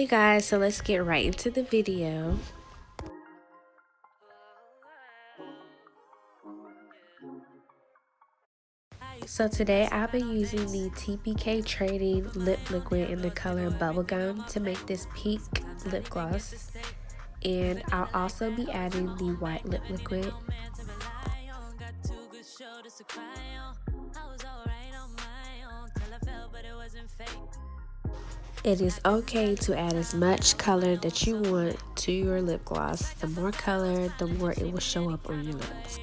Okay guys, so let's get right into the video. So today I'll be using the TPK Trading Lip Liquid in the color Bubblegum to make this pink lip gloss. And I'll also be adding the white lip liquid. It is okay to add as much color that you want to your lip gloss. The more color, the more it will show up on your lips.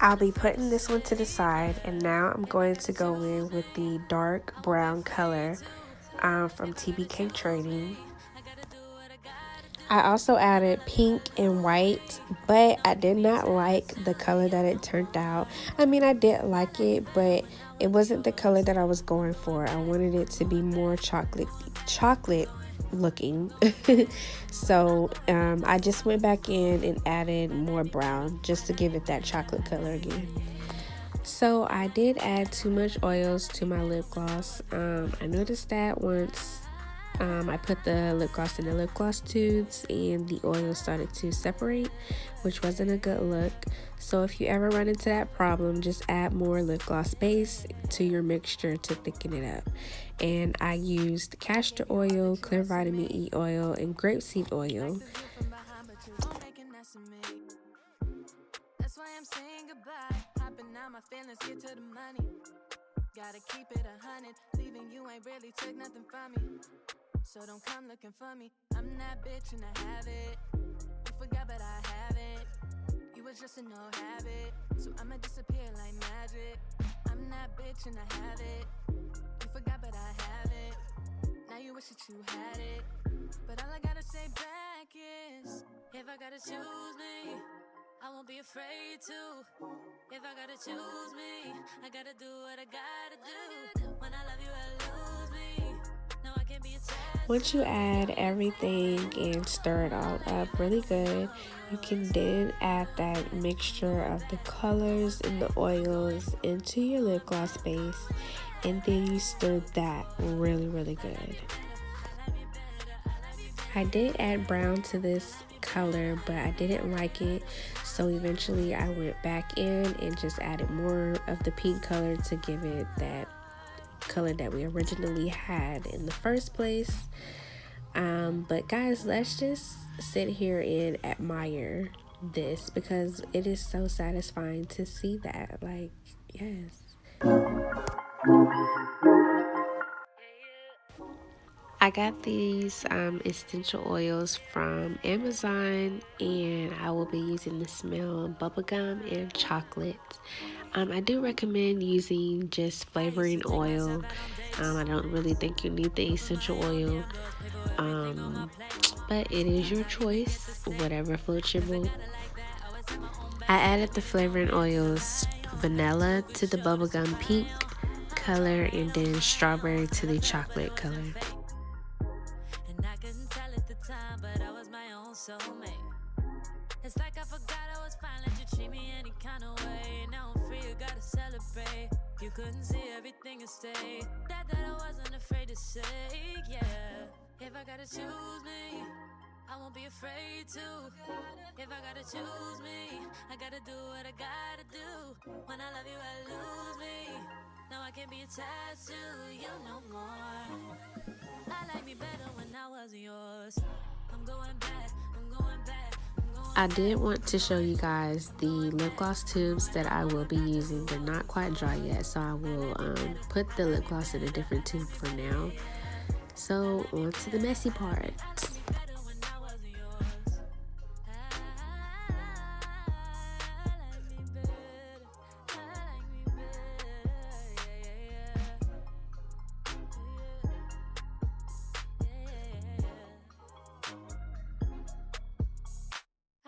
I'll be putting this one to the side, and now I'm going to go in with the dark brown color from TPK Trading. I also added pink and white, but I did not like the color that it turned out. I mean, I did like it, but it wasn't the color that I was going for. I wanted it to be more chocolate looking. So I just went back in and added more brown just to give it that chocolate color again. So I did add too much oils to my lip gloss. I noticed that once I put the lip gloss in the lip gloss tubes and the oil started to separate, which wasn't a good look. So if you ever run into that problem, just add more lip gloss base to your mixture to thicken it up. And I used castor oil, clear vitamin E oil, and grapeseed oil. That's why I'm saying goodbye. Hopping out my feelings, get to the money. Gotta keep it 100, leaving you ain't really took nothing from me. So don't come looking for me. I'm that bitch and I have it. You forgot but I have it. You was just a no habit, so I'ma disappear like magic. I'm that bitch and I have it. You forgot but I have it. Now you wish that you had it. But all I gotta say back is, if I gotta choose me, I won't be afraid to. If I gotta choose me, I gotta do what I gotta do. When I love you, I lose me. No, I can't be attached. Once you add everything and stir it all up really good, you can then add that mixture of the colors and the oils into your lip gloss base, and then you stir that really good. I did add brown to this color, but I didn't like it, so eventually I went back in and just added more of the pink color to give it that color that we originally had in the first place. But guys, let's just sit here and admire this because it is so satisfying to see that. Like, yes. I got these essential oils from Amazon, and I will be using the smell bubblegum and chocolate. I do recommend using just flavoring oil. I don't really think you need the essential oil, but it is your choice, whatever floats your boat. I added the flavoring oils, vanilla to the bubblegum pink color, and then strawberry to the chocolate color. It's like I forgot I was fine, let you treat me any kind of way. Now I'm free, you gotta celebrate. You couldn't see everything and stay. That I wasn't afraid to say, yeah. If I gotta choose me, I won't be afraid to. If I gotta choose me, I gotta do what I gotta do. When I love you, I lose me. No, I can't be attached to you no more. I like me better when I wasn't yours. I'm going back, I'm going back. I did want to show you guys the lip gloss tubes that I will be using. They're not quite dry yet, so I will put the lip gloss in a different tube for now. So on to the messy part.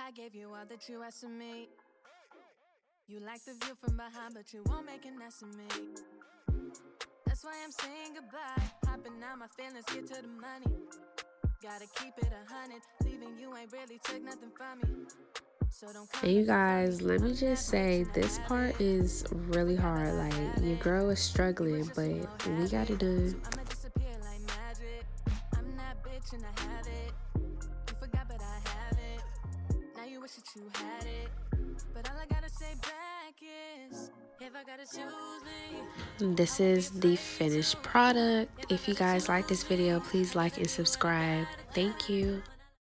I gave you all that you asked of me. You like the view from behind, but you won't make an ass of me. That's why I'm saying goodbye. Hopping out my feelings, get to the money. Gotta keep it 100, leaving you ain't really took nothing from me. And you guys, let me just say, this part is really hard. Like, your girl is struggling, but we got it done. I'ma disappear like magic. I'm that bitch and I have it. You forgot, but I have it. Now you wish that you had it. But all I gotta say back is, if I gotta choose me. This is the finished product. If you guys like this video, please like and subscribe. Thank you.